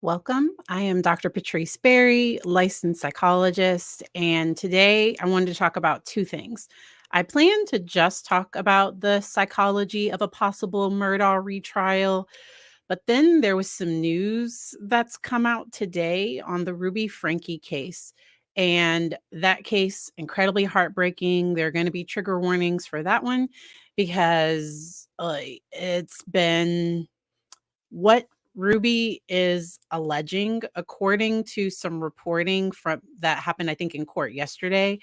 Welcome. I am Dr. Patrice Berry, licensed psychologist, and today I wanted to talk about two things. I plan to just talk about the psychology of a possible Murdaugh retrial, but then there was some news that's come out today on the Ruby Franke case. And that case, incredibly heartbreaking. There are going to be trigger warnings for that one because it's been what Ruby is alleging, according to some reporting from that happened, I think, in court yesterday.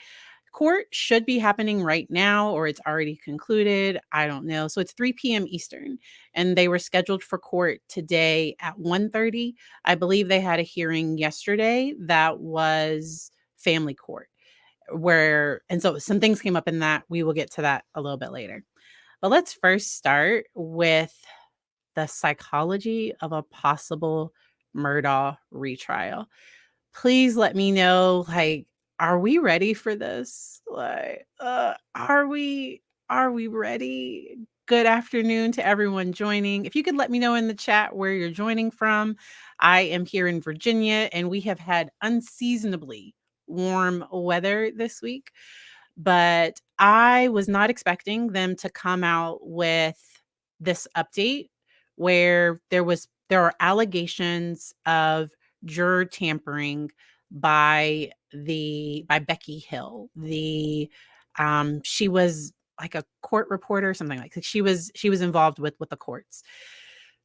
Court should be happening right now, or it's already concluded. I don't know. So it's 3 p.m. Eastern, and they were scheduled for court today at 1:30. I believe they had a hearing yesterday that was family court, and so some things came up in that. We will get to that a little bit later. But let's first start with the psychology of a possible Murdaugh retrial. Please let me know, are we ready for this? Are we ready? Good afternoon to everyone joining. If you could let me know in the chat where you're joining from. I am here in Virginia, and we have had unseasonably warm weather this week, but I was not expecting them to come out with this update where there are allegations of juror tampering by Becky Hill. She was like a court reporter, something like that. She was involved with the courts.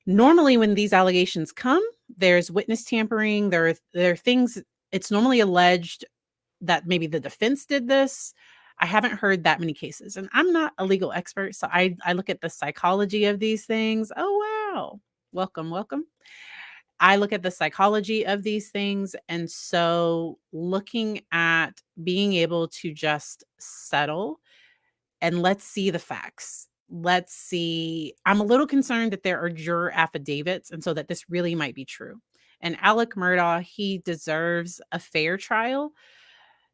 Normally, when these allegations come, there's witness tampering. There are things. It's normally alleged that maybe the defense did this. I haven't heard that many cases, and I'm not a legal expert, so I look at the psychology of these things. Oh, wow. Welcome, welcome. I look at the psychology of these things, and so looking at being able to just settle and let's see the facts. Let's see. I'm a little concerned that there are juror affidavits, and so that this really might be true. And Alec Murdaugh, he deserves a fair trial.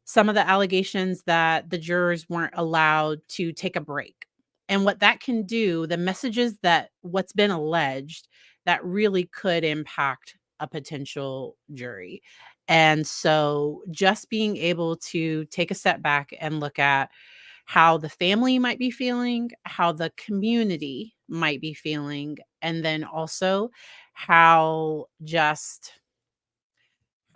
Some of the allegations that the jurors weren't allowed to take a break. And what that can do, the messages that what's been alleged, that really could impact a potential jury. And so just being able to take a step back and look at how the family might be feeling, how the community might be feeling, and then also how just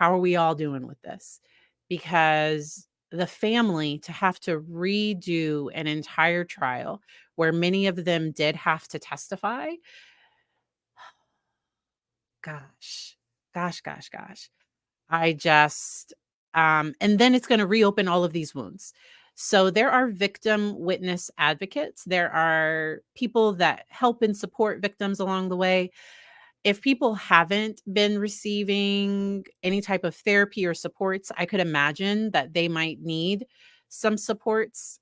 how are we all doing with this? Because the family to have to redo an entire trial where many of them did have to testify. Gosh, gosh. I just, and then it's going to reopen all of these wounds. So there are victim witness advocates. There are people that help and support victims along the way. If people haven't been receiving any type of therapy or supports, I could imagine that they might need some supports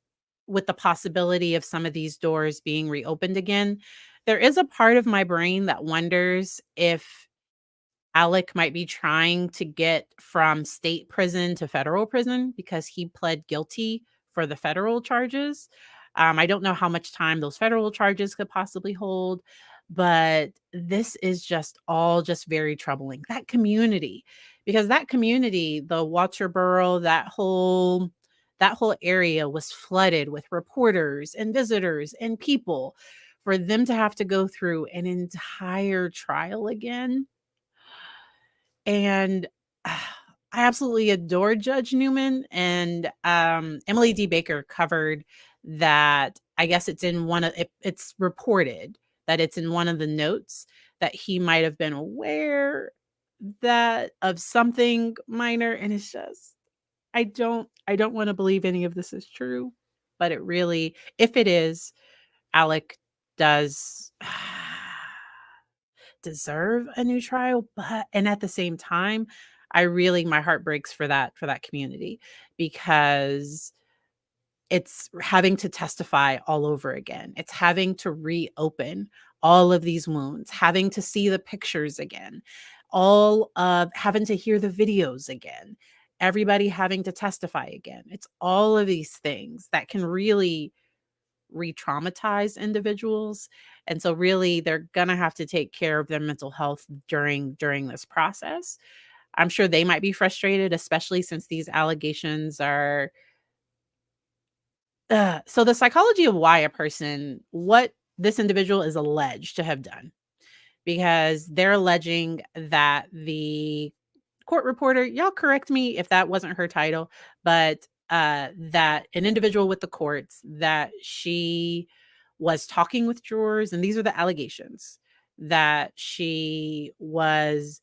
with the possibility of some of these doors being reopened again. There is a part of my brain that wonders if Alec might be trying to get from state prison to federal prison because he pled guilty for the federal charges. I don't know how much time those federal charges could possibly hold, but this is just very troubling. Because that community, the Walterboro, that whole area was flooded with reporters and visitors and people. For them to have to go through an entire trial again, and I absolutely adore Judge Newman, and Emily D. Baker covered that. I guess it's reported that it's in one of the notes that he might have been aware that of something minor, and it's just I don't want to believe any of this is true, but it really, if it is, Alec does deserve a new trial, but and at the same time, my heart breaks for that community because it's having to testify all over again. It's having to reopen all of these wounds, having to see the pictures again, all of having to hear the videos again, everybody having to testify again. It's all of these things that can really re-traumatize individuals. And so really they're going to have to take care of their mental health during this process. I'm sure they might be frustrated, especially since these allegations are so the psychology of why a person what this individual is alleged to have done, because they're alleging that the court reporter, y'all correct me if that wasn't her title, but that an individual with the courts, that she was talking with jurors, and these are the allegations, that she was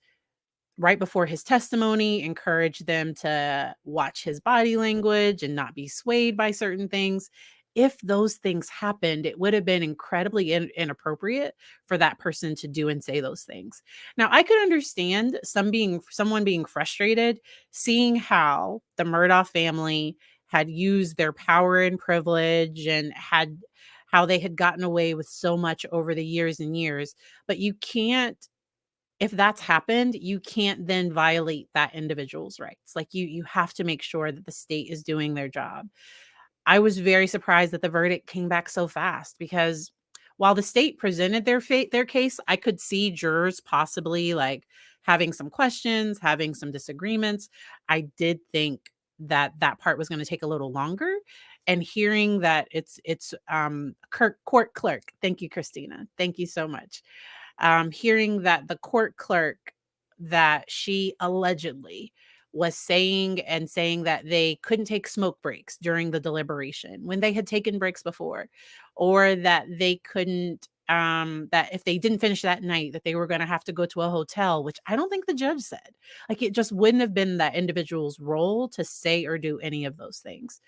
right before his testimony, encourage them to watch his body language and not be swayed by certain things. If those things happened, it would have been incredibly inappropriate for that person to do and say those things. Now, I could understand someone being frustrated, seeing how the Murdaugh family had used their power and privilege and had how they had gotten away with so much over the years and years. But you can't if that's happened, you can't then violate that individual's rights. Like you have to make sure that the state is doing their job. I was very surprised that the verdict came back so fast because while the state presented their case, I could see jurors possibly like having some questions, having some disagreements. I did think that that part was going to take a little longer, and hearing that court clerk. Thank you, Christina. Thank you so much. Hearing that the court clerk, that she allegedly was saying that they couldn't take smoke breaks during the deliberation when they had taken breaks before, or that they couldn't that if they didn't finish that night that they were going to have to go to a hotel, which I don't think the judge said. Like it just wouldn't have been that individual's role to say or do any of those things.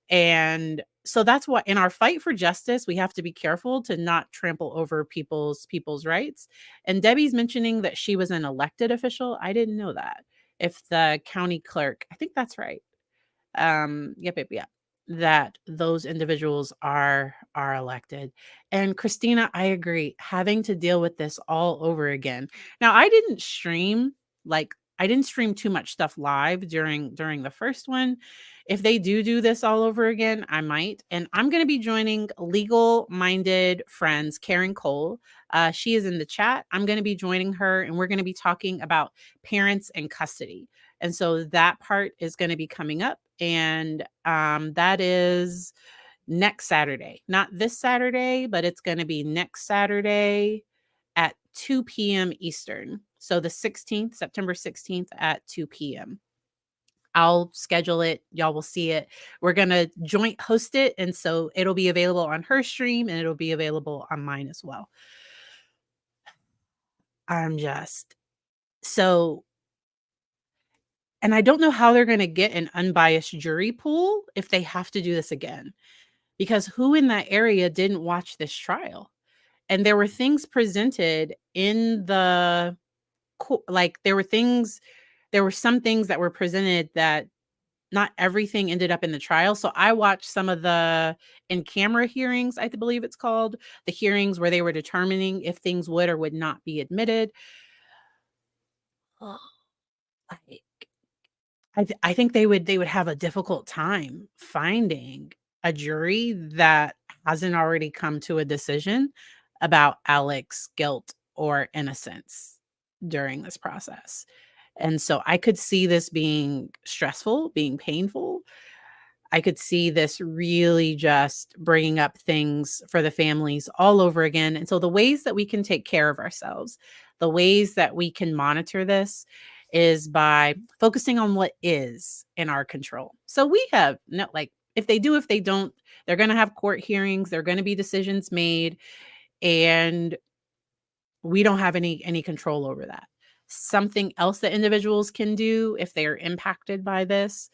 And so that's why in our fight for justice, we have to be careful to not trample over people's rights. And Debbie's mentioning that she was an elected official. I didn't know that. If the county clerk, I think that's right. Yep. That those individuals are elected. And Christina, I agree, having to deal with this all over again. Now, I didn't stream too much stuff live during the first one. If they do this all over again, I might. And I'm going to be joining legal-minded friends Karen Cole. She is in the chat. I'm going to be joining her, and we're going to be talking about parents and custody. And so that part is going to be coming up. And that is next Saturday. Not this Saturday, but it's going to be next Saturday at 2 p.m. Eastern. So the 16th, September 16th at 2 p.m. I'll schedule it. Y'all will see it. We're going to joint host it. And so it'll be available on her stream and it'll be available on mine as well. I'm just so, and I don't know how they're going to get an unbiased jury pool if they have to do this again, because who in that area didn't watch this trial? And there were things presented in the, like there were some things that were presented that not everything ended up in the trial. So I watched some of the in-camera hearings, I believe it's called, the hearings where they were determining if things would or would not be admitted. Oh, like, I think they would have a difficult time finding a jury that hasn't already come to a decision about Alex's guilt or innocence during this process. And so I could see this being stressful, being painful. I could see this really just bringing up things for the families all over again. And so the ways that we can take care of ourselves, the ways that we can monitor this is by focusing on what is in our control. So we have no, like, if they do, if they don't, they're going to have court hearings, there are going to be decisions made, and we don't have any control over that. Something else that individuals can do if they are impacted by this,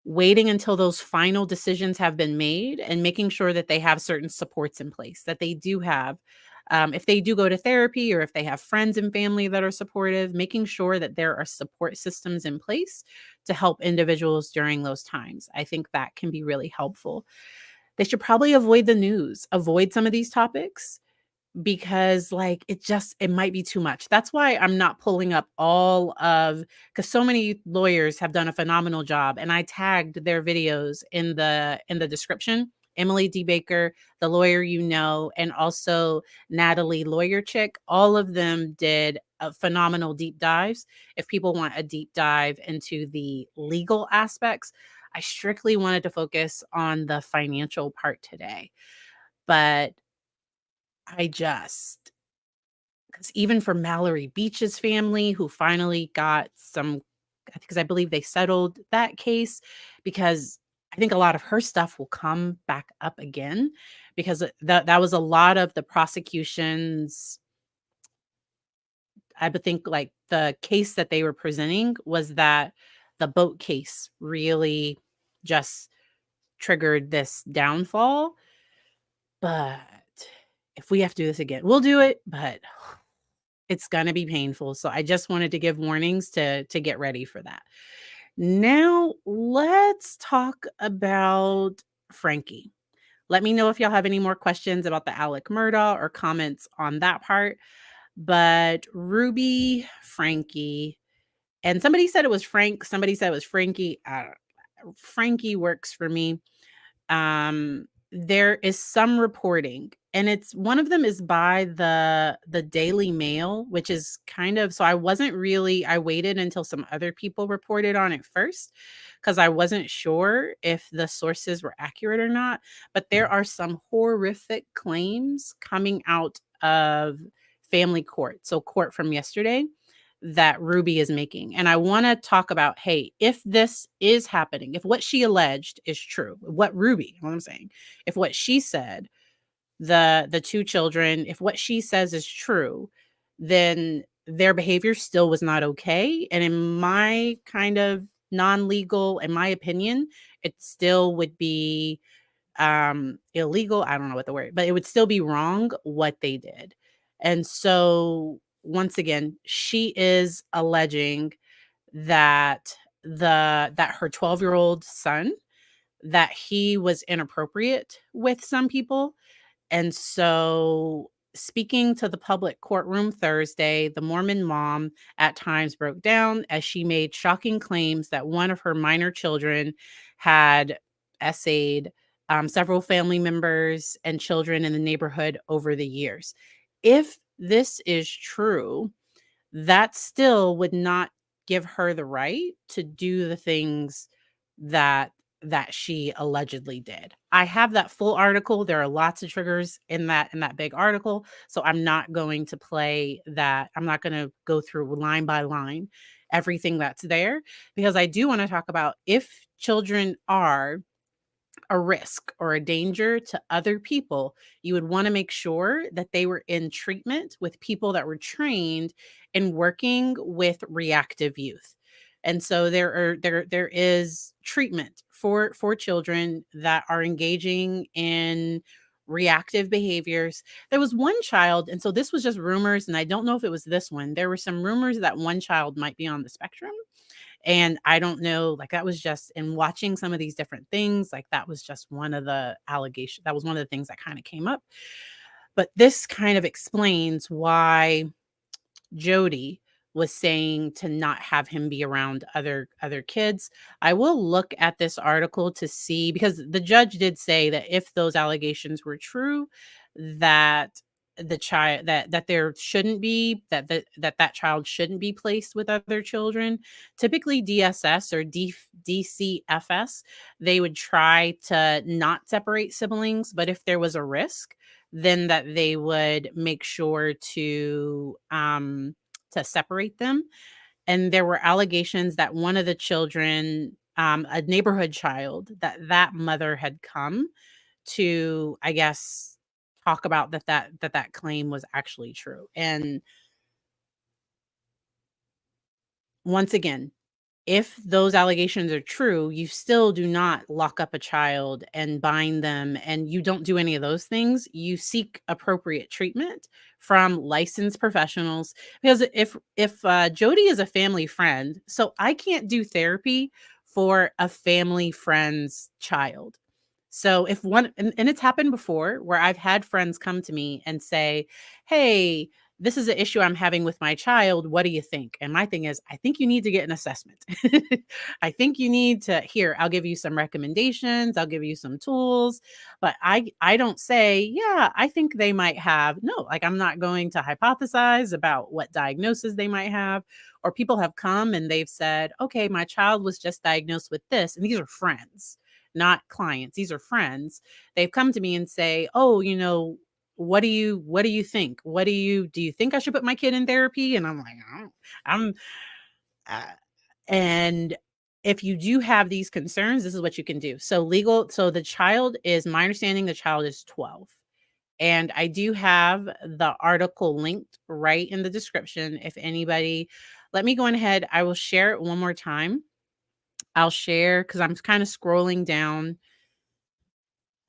waiting until those final decisions have been made and making sure that they have certain supports in place, that they do have, if they do go to therapy or if they have friends and family that are supportive, making sure that there are support systems in place to help individuals during those times. I think that can be really helpful. They should probably avoid the news, avoid some of these topics, because like it might be too much. That's why I'm not pulling up all of, because so many lawyers have done a phenomenal job, and I tagged their videos in the description. Emily D. Baker, the lawyer and also Natalie Lawyer Chick, all of them did a phenomenal deep dives. If people want a deep dive into the legal aspects, I strictly wanted to focus on the financial part today. But I just, because even for Mallory Beach's family, who finally got some, because I believe they settled that case, because I think a lot of her stuff will come back up again, because that was a lot of the prosecution's. I would think like the case that they were presenting was that the boat case really just triggered this downfall. But if we have to do this again, we'll do it. But it's gonna be painful, so I just wanted to give warnings to get ready for that. Now, let's talk about Frankie. Let me know if y'all have any more questions about the Alec Murdaugh or comments on that part. But Ruby, Frankie, and somebody said it was Frank, somebody said it was Frankie. Frankie works for me. There is some reporting, and it's one of them is by the Daily Mail, which is kind of, so I wasn't really, I waited until some other people reported on it first, because I wasn't sure if the sources were accurate or not. But there are some horrific claims coming out of family court, so court from yesterday, that Ruby is making. And I want to talk about, hey, if this is happening, if what she alleged is true, what I'm saying, if what she said, the two children, if what she says is true, then their behavior still was not okay. And in my kind of non-legal, in my opinion, it still would be illegal. I don't know what the word, but it would still be wrong what they did. And so once again, she is alleging that that her 12-year-old son, that he was inappropriate with some people. And so, speaking to the public courtroom Thursday, the Mormon mom at times broke down as she made shocking claims that one of her minor children had essayed several family members and children in the neighborhood over the years. If this is true, that still would not give her the right to do the things that she allegedly did. I have that full article. There are lots of triggers in that big article, so I'm not going to play that. I'm not going to go through line by line everything that's there, because I do want to talk about, if children are a risk or a danger to other people, you would want to make sure that they were in treatment with people that were trained in working with reactive youth. And so there is treatment for children that are engaging in reactive behaviors. There was one child, and so this was just rumors, and I don't know if it was this one. There were some rumors that one child might be on the spectrum, and I don't know, like, that was just in watching some of these different things, like, that was just one of the allegations. That was one of the things that kind of came up. But this kind of explains why Jody was saying to not have him be around other kids. I will look at this article to see, because the judge did say that if those allegations were true, that the child, that there shouldn't be, that child shouldn't be placed with other children. Typically DSS or DCFS, they would try to not separate siblings, but if there was a risk, then that they would make sure to separate them. And there were allegations that one of the children, a neighborhood child, that mother had come to, I guess, talk about that claim was actually true. And once again, if those allegations are true, you still do not lock up a child and bind them, and you don't do any of those things. You seek appropriate treatment from licensed professionals, because if Jody is a family friend, so I can't do therapy for a family friend's child. So if one and it's happened before where I've had friends come to me and say, "Hey, this is an issue I'm having with my child. What do you think?" And my thing is, I think you need to get an assessment. I think you need to here, I'll give you some recommendations, I'll give you some tools, but I don't say, "Yeah, I think they might have." No, like I'm not going to hypothesize about what diagnosis they might have, or people have come and they've said, "Okay, my child was just diagnosed with this." And these are friends, not clients. These are friends. They've come to me and say, "Oh, what do you think? Do you think I should put my kid in therapy?" And I'm like, I'm uh, and if you do have these concerns, this is what you can do. So the child is my understanding the child is 12. And I do have the article linked right in the description. If anybody, let me go on ahead. I will share it one more time. I'll share because I'm kind of scrolling down.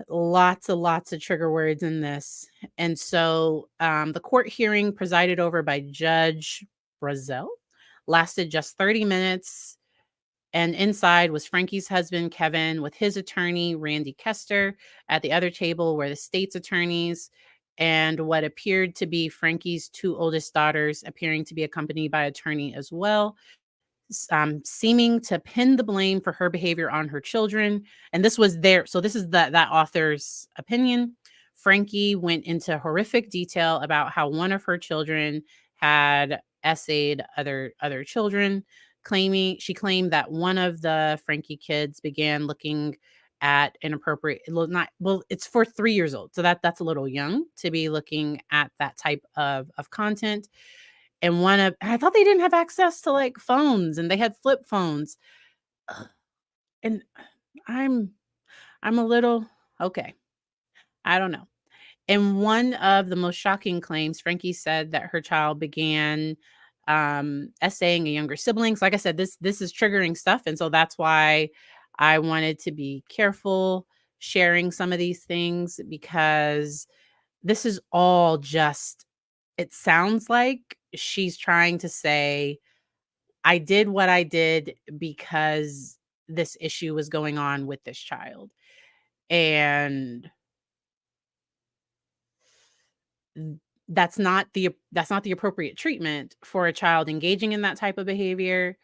Lots of trigger words in this. And so the court hearing presided over by Judge Brazel lasted just 30 minutes. And inside was Frankie's husband, Kevin, with his attorney, Randy Kester. At the other table were the state's attorneys and what appeared to be Frankie's two oldest daughters, appearing to be accompanied by attorney as well, seeming to pin the blame for her behavior on her children. And this was their, so this is that author's opinion. Frankie went into horrific detail about how one of her children had essayed other children, claiming she claimed that one of the Frankie kids began looking at inappropriate, well, not well, it's for 3 years old, so that's a little young to be looking at that type of content. And I thought they didn't have access to, like, phones, and they had flip phones. Ugh, and I'm I'm a little okay, I don't know. In one of the most shocking claims, Frankie said that her child began, essaying a younger siblings. Like I said, this is triggering stuff, and so that's why I wanted to be careful sharing some of these things because this is all just it sounds like she's trying to say I did what I did because this issue was going on with this child. And n- that's not the appropriate treatment for a child engaging in that type of behavior.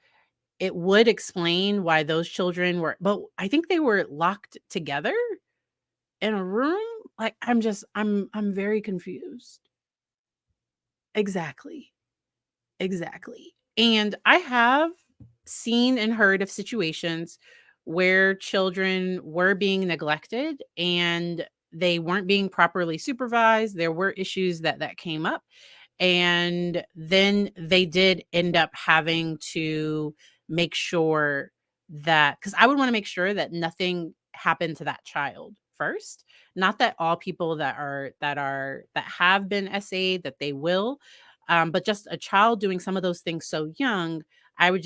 It would explain why those children were but I think they were locked together in a room. Like I'm very confused. Exactly. Exactly. And I have seen and heard of situations where children were being neglected and they weren't being properly supervised. There were issues that came up and then they did end up having to make sure that because I would want to make sure that nothing happened to that child first. Not that all people that have been SA'd that they will, but just a child doing some of those things so young, I would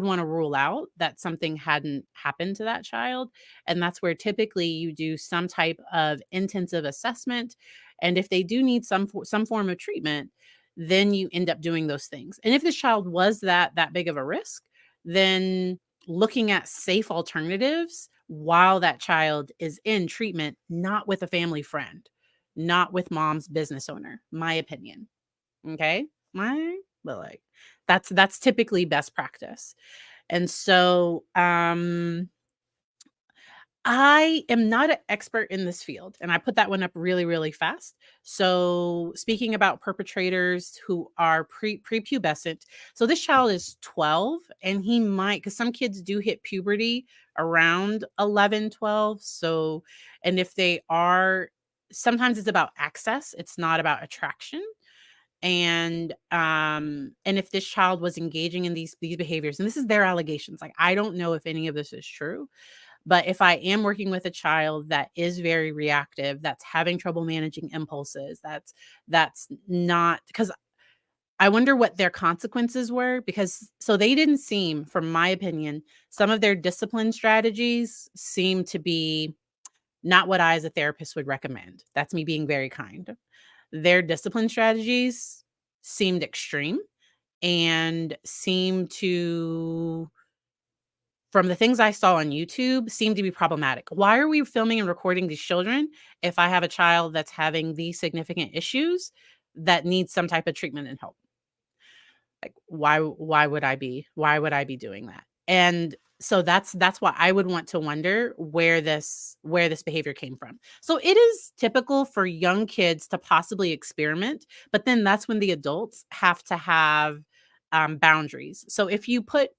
want to rule out that something hadn't happened to that child. And that's where typically you do some type of intensive assessment. And if they do need some form of treatment, then you end up doing those things. And if this child was that big of a risk, then looking at safe alternatives while that child is in treatment, not with a family friend, not with mom's business owner, my opinion. Okay. My, but like that's typically best practice. And so I am not an expert in this field, and I put that one up really, really fast. So, speaking about perpetrators who are prepubescent, so this child is 12, and he might, because some kids do hit puberty around 11, 12. So, and if they are, sometimes it's about access, it's not about attraction. And if this child was engaging in these behaviors, and this is their allegations, like I don't know if any of this is true, but if I am working with a child that is very reactive, that's having trouble managing impulses, that's not because I wonder what their consequences were because so they didn't seem, from my opinion, some of their discipline strategies seem to be not what I as a therapist would recommend. That's me being very kind. Their discipline strategies seemed extreme and seemed to from the things I saw on YouTube, seem to be problematic. Why are we filming and recording these children if I have a child that's having these significant issues that needs some type of treatment and help? Like, why would I be doing that? And so that's why I would want to wonder where this behavior came from. So it is typical for young kids to possibly experiment, but then that's when the adults have to have boundaries. So if you put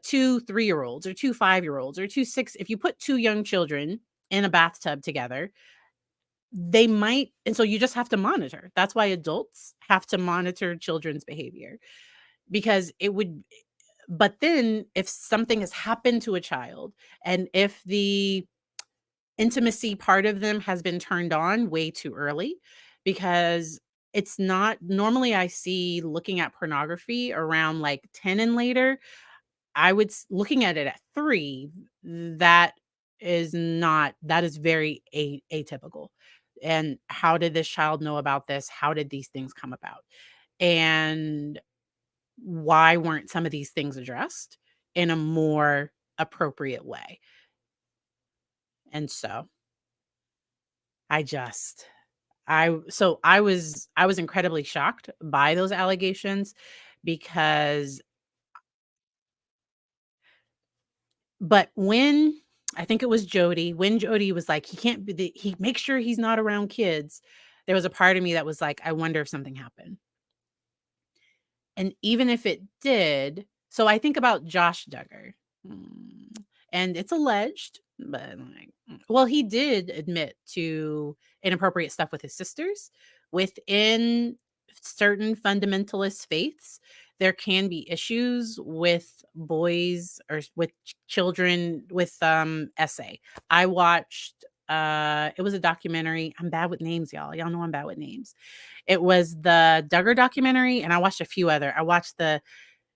two 3-year-olds or two 5-year-olds or two six, if you put two young children in a bathtub together, they might, and so you just have to monitor. That's why adults have to monitor children's behavior, because it would, but then if something has happened to a child and if the intimacy part of them has been turned on way too early, because it's not normally, I see looking at pornography around like 10 and later. Looking at it at 3, that that is very atypical. And how did this child know about this? How did these things come about? And why weren't some of these things addressed in a more appropriate way? And so I just I was incredibly shocked by those allegations, because but when I think it was Jody, when Jody was like, he makes sure he's not around kids, there was a part of me that was like, I wonder if something happened. And even if it did, so I think about Josh Duggar, mm, and it's alleged, but like, well, he did admit to inappropriate stuff with his sisters. Within certain fundamentalist faiths, there can be issues with boys or with children with SA. I watched it was a documentary. I'm bad with names, y'all. Y'all know I'm bad with names. It was the Duggar documentary, and I watched a few other. I watched the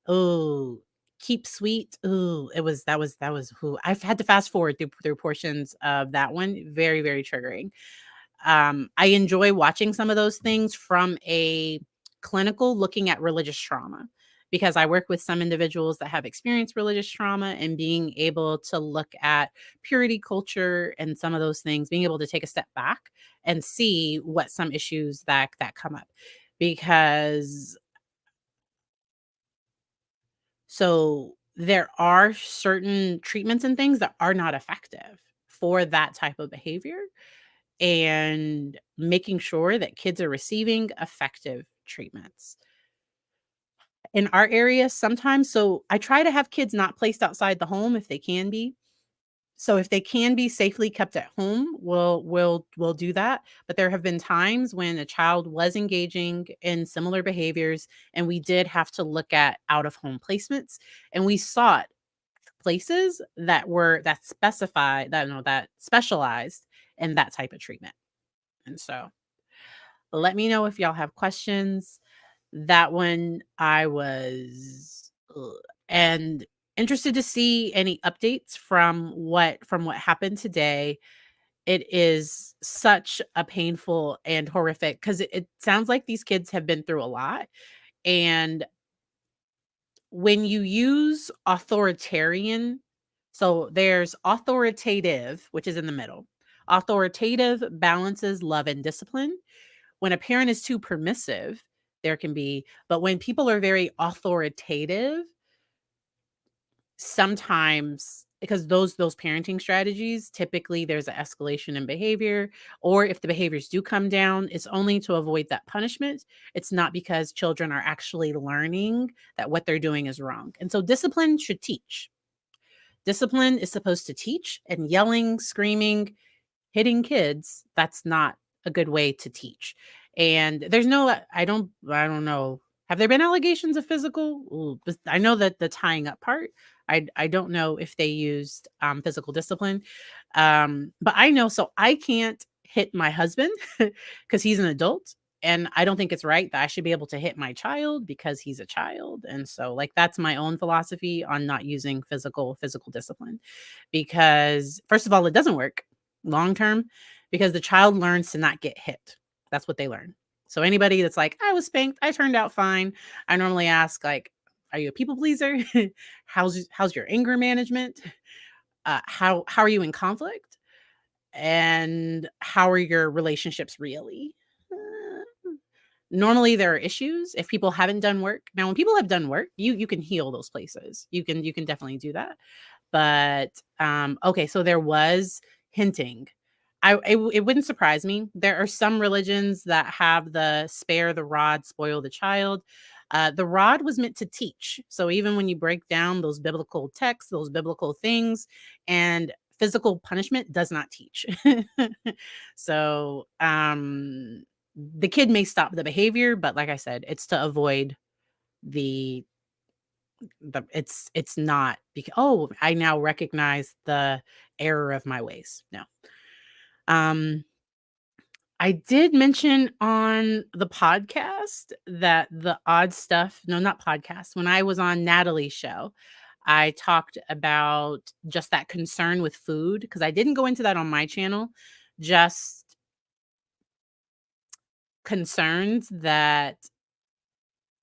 oh, Keep Sweet. Ooh, that was who I've had to fast forward through portions of that one. Very, very triggering. I enjoy watching some of those things from a clinical looking at religious trauma, because I work with some individuals that have experienced religious trauma, and being able to look at purity culture and some of those things, being able to take a step back and see what some issues that come up. Because so there are certain treatments and things that are not effective for that type of behavior, and making sure that kids are receiving effective treatments. In our area, sometimes, so I try to have kids not placed outside the home if they can be. So if they can be safely kept at home, we'll do that. But there have been times when a child was engaging in similar behaviors, and we did have to look at out of home placements, and we sought places that specify that no that specialized in that type of treatment. And so let me know if y'all have questions. That one I was and interested to see any updates from what happened today. It is such a painful and horrific, because it sounds like these kids have been through a lot. And when you use authoritarian, so there's authoritative, which is in the middle. Authoritative balances love and discipline. When a parent is too permissive, there can be, but when people are very authoritative, sometimes, because those parenting strategies, typically there's an escalation in behavior, or if the behaviors do come down, it's only to avoid that punishment. It's not because children are actually learning that what they're doing is wrong. And so discipline should teach. Discipline is supposed to teach, and yelling, screaming, hitting kids, that's not a good way to teach. And there's no I don't know. Have there been allegations of physical? Ooh, I know that the tying up part, I don't know if they used physical discipline. But I know, so I can't hit my husband because he's an adult. And I don't think it's right that I should be able to hit my child because he's a child. And so like that's my own philosophy on not using physical discipline. Because first of all, it doesn't work long term, because the child learns to not get hit. That's what they learn. So anybody that's like, I was spanked, I turned out fine. I normally ask like, Are you a people pleaser? How's your anger management? How are you in conflict? And how are your relationships really? Normally there are issues if people haven't done work. Now, when people have done work, you can heal those places. You can definitely do that. But okay, so there was hinting. It wouldn't surprise me. There are some religions that have the spare the rod, spoil the child. The rod was meant to teach. So even when you break down those biblical texts, those biblical things, and physical punishment does not teach. So the kid may stop the behavior, but like I said, it's to avoid the it's not because, oh, I now recognize the error of my ways. No. Um I did mention on the podcast that the odd stuff, no, not podcast. When I was on Natalie's show, I talked about just that concern with food because I didn't go into that on my channel. Just concerns that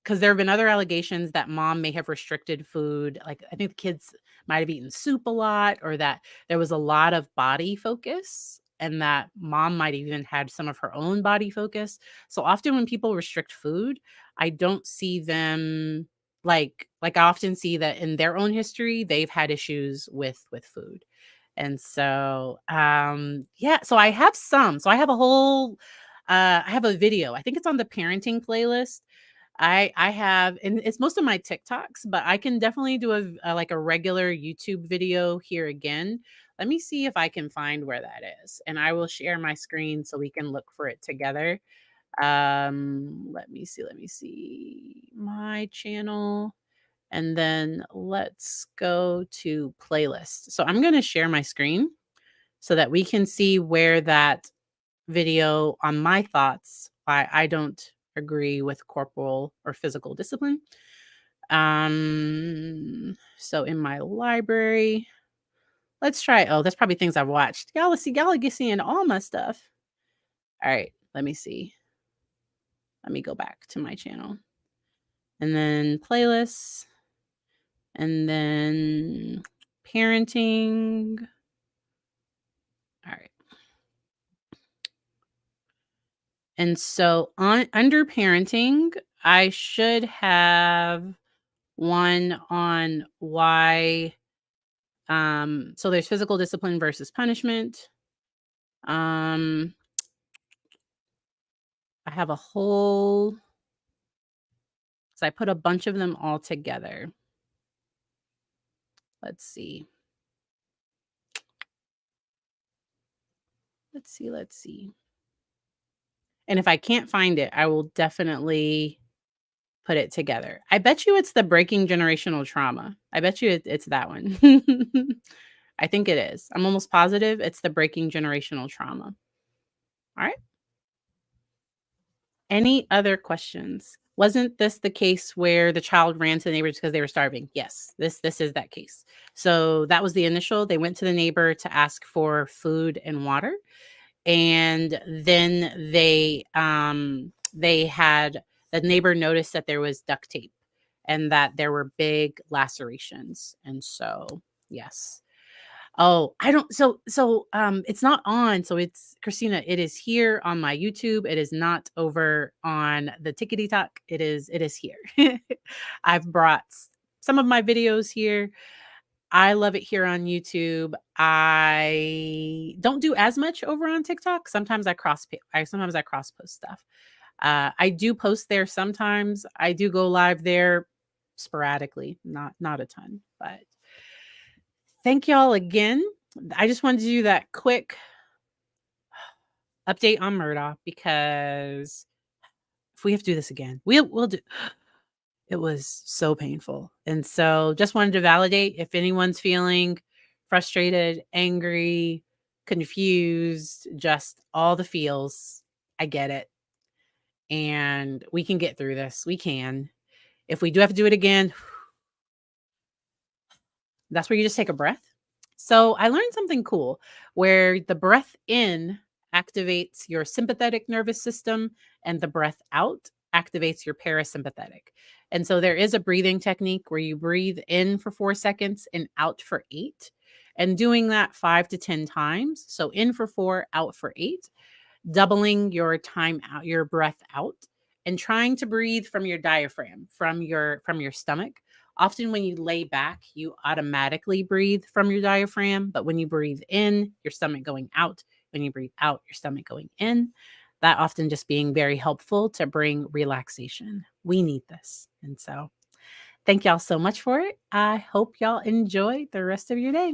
because there have been other allegations that mom may have restricted food. Like, I think the kids might have eaten soup a lot, or that there was a lot of body focus, and that mom might have even had some of her own body focus. So often when people restrict food, I don't see them like I often see that in their own history, they've had issues with food. And so yeah, so I have some. So I have a whole I have a video. I think it's on the parenting playlist. I have, and it's most of my TikToks, but I can definitely do like a regular YouTube video here again. Let me see if I can find where that is, and I will share my screen so we can look for it together. Let me see my channel, and then let's go to playlist. So I'm going to share my screen so that we can see where that video on my thoughts why I don't agree with corporal or physical discipline. So in my library, let's try. Oh, that's probably things I've watched. Y'all get seeing all my stuff. All right, let me see. Let me go back to my channel. And then playlists. And then parenting. All right. And so on under parenting, I should have one on why so there's physical discipline versus punishment. Um I have a whole so I put a bunch of them all together. Let's see. Let's see. And if I can't find it, I will definitely put it together. I bet you it's the breaking generational trauma. I bet you it's that one. I think it is. I'm almost positive it's the breaking generational trauma. All right. Any other questions? Wasn't this the case where the child ran to the neighbors because they were starving? Yes, this is that case. So that was the initial. They went to the neighbor to ask for food and water, and then they had the neighbor noticed that there was duct tape and that there were big lacerations. And so, yes. Oh, I don't it's not on, so it's Christina, it is here on my YouTube. It is not over on the Tickety Talk. It is here. I've brought some of my videos here. I love it here on YouTube. I don't do as much over on TikTok. Sometimes I cross post stuff. I do post there sometimes. I do go live there sporadically, not a ton, but thank y'all again. I just wanted to do that quick update on Murdaugh because if we have to do this again, we'll do. It was so painful, and so just wanted to validate if anyone's feeling frustrated, angry, confused, just all the feels. I get it, and we can get through this. We can. If we do have to do it again, that's where you just take a breath. So I learned something cool where the breath in activates your sympathetic nervous system and the breath out activates your parasympathetic. And so there is a breathing technique where you breathe in for 4 seconds and out for 8, and doing that 5 to 10 times. So in for 4, out for 8, doubling your time out, your breath out, and trying to breathe from your diaphragm, from your stomach. Often when you lay back, you automatically breathe from your diaphragm, but when you breathe in, your stomach going out. When you breathe out, your stomach going in. That often just being very helpful to bring relaxation. We need this. And so thank y'all so much for it. I hope y'all enjoy the rest of your day.